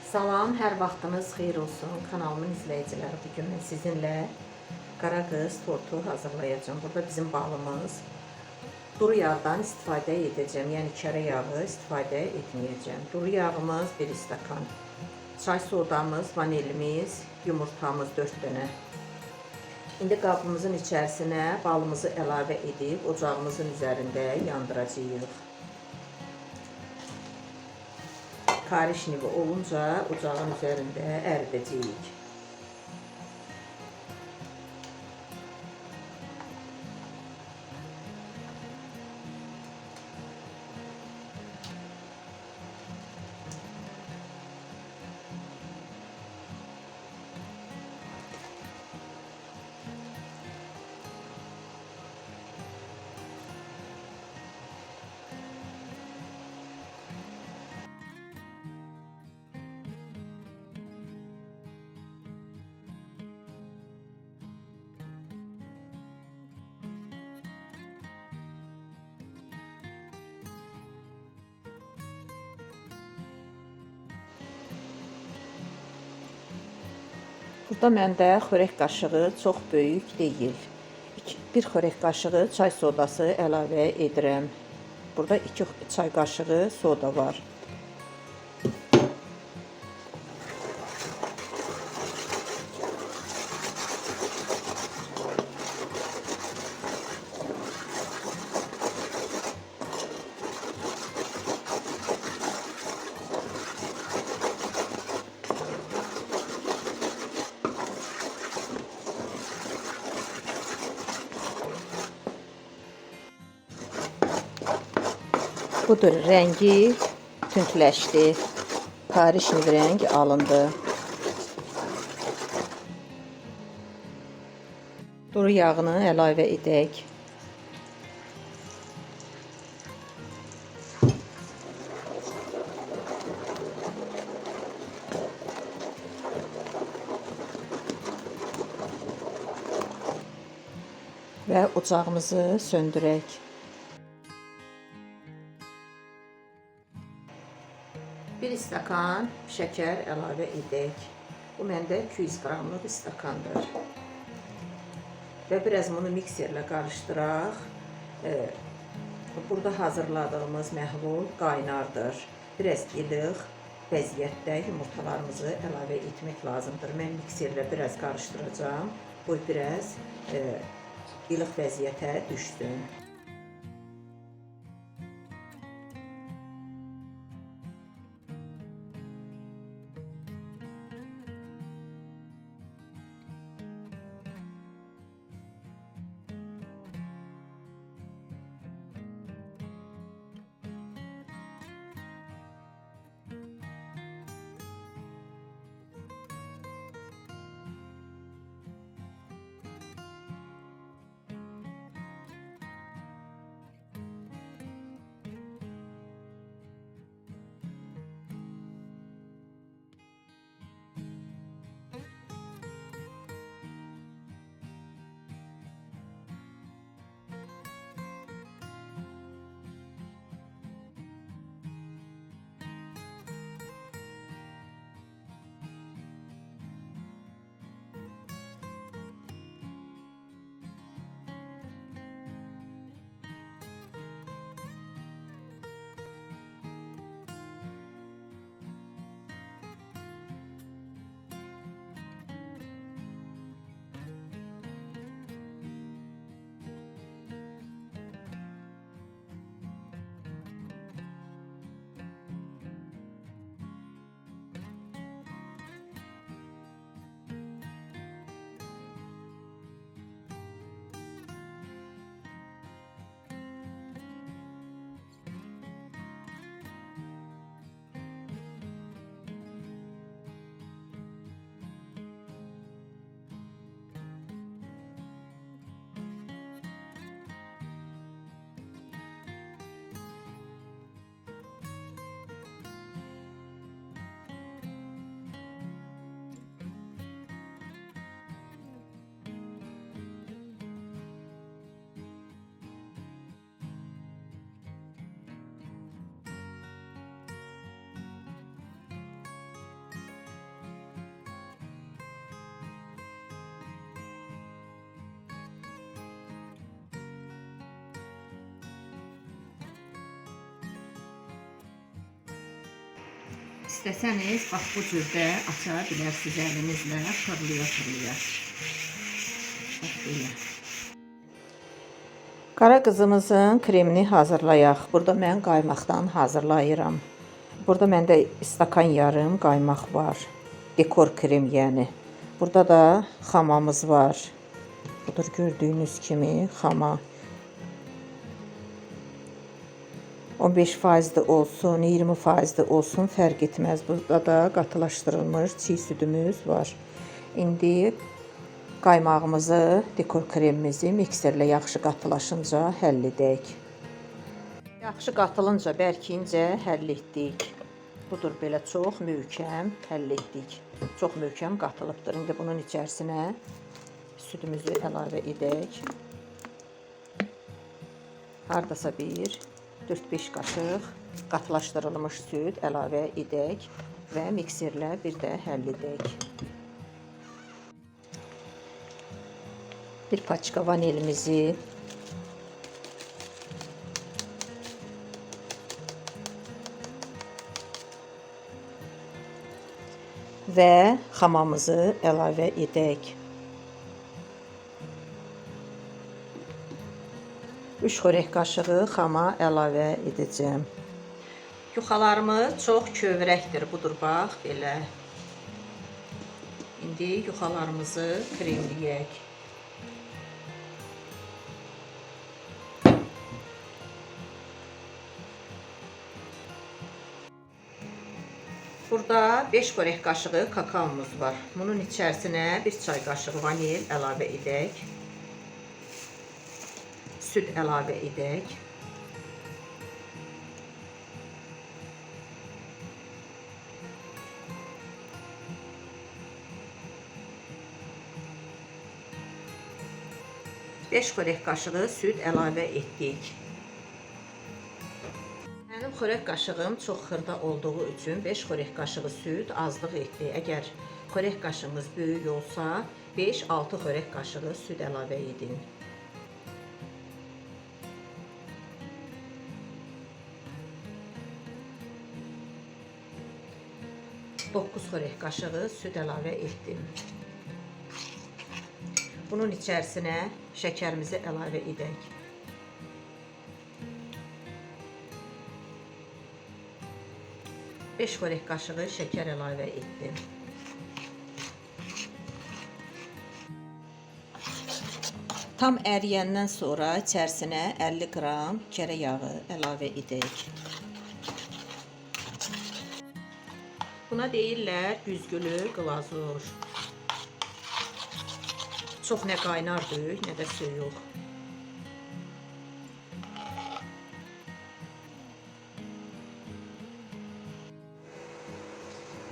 Salam, hər vaxtınız xeyir olsun. Kanalımın izləyiciləri, bugün mən sizinlə qara qız tortu hazırlayacağım. Burada bizim balımız. Duru yağdan istifadə edəcəm, yəni kərə yağı istifadə etməyəcəm. Duru yağımız 1 stakan, çay sodamız, vanilimiz, yumurtamız 4 dənə. İndi qabımızın içərisinə balımızı əlavə edib ocağımızın üzərində yandıracağıq. Karışnivi olunca ocağın üzərində əridəcəyik. Burada məndə xörək qaşığı çox böyük deyil. 1 xörək qaşığı çay sodası əlavə edirəm. Burada 2 çay qaşığı soda var. Budur, rəngi tündləşdi. Karışniv rəng alındı. Duru yağını əlavə edək. Və ocağımızı söndürək. 1 stakan şəkər əlavə edək. Bu məndə 200 qramlıq stakandır. Və biraz bunu mikserlə qarışdıraq. Burada hazırladığımız məhlul qaynardır. Biraz ilıq vəziyyətdə yumurtalarımızı əlavə etmək lazımdır. Mən mikserlə biraz qarışdıracağım. Bu biraz ilıq vəziyyətə düşsün. İstəsəniz bax bu cürdə aça bilərsiniz əlinizlə, fırlaya. Bax belə. Qara qızımızın kremini hazırlayaq. Burada mən qaymaqdan hazırlayıram. Burada məndə stakan yarım qaymaq var. Dekor krem yəni. Burada da xamamız var. Budur gördüyünüz kimi xama. 15% olsun, 20% olsun fərq etməz. Burada da qatılaşdırılmış çiğ südümüz var. İndi qaymağımızı, dekor kremimizi mikserlə yaxşı qatılaşınca həll edək. Yaxşı qatılınca, bərkincə həll etdik. Budur belə çox möhkəm həll etdik. Çox möhkəm qatılıbdır. İndi bunun içərisinə südümüzü əlavə edək. Hardasa 4-5 qaşıq qatılaşdırılmış süd əlavə edək və mikserlə bir də həll edək. Bir paçka vanilimizi və xamamızı əlavə edək. 3 xörək qaşığı xama əlavə edəcəm. Yuxalarımız çox kövrəkdir. Budur bax belə. İndi yuxalarımızı kremləyək. Burada 5 xörək qaşığı kakaomuz var. Bunun içərisinə 1 çay qaşığı vanil əlavə edək. Süd əlavə edək. Beş xörək qaşığı süd əlavə etdik. Mənim xörək qaşığım çox xırda olduğu üçün 5 xörək qaşığı süd azlıq etdi. Əgər xörək qaşığınız böyük olsa 5-6 xörək qaşığı süd əlavə edin. 9 xörək qaşığı süd əlavə etdim. Bunun içərisinə şəkərimizi əlavə edək. Beş xörək qaşığı şəkər əlavə etdim. Tam əriyəndən sonra içərisinə 50 qram kərə yağı əlavə edək. Buna deyirlər güzgülü qlazur. Çox nə qaynar deyil, nə də soyuq.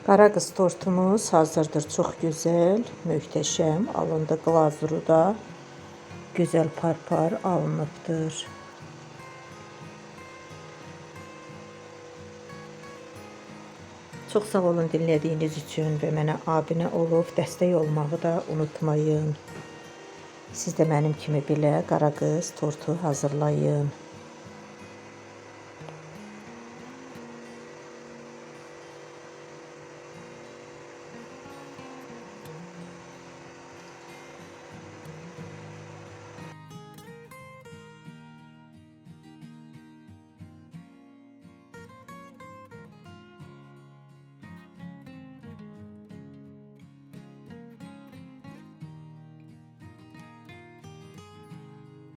Qara qız tortumuz hazırdır. Çox gözəl, möhtəşəm alındı. Glazuru da gözəl par-par alınıbdır. Çox sağ olun dinlədiyiniz üçün və mənə abunə olub dəstək olmağı da unutmayın. Siz də mənim kimi belə qara qız tortu hazırlayın.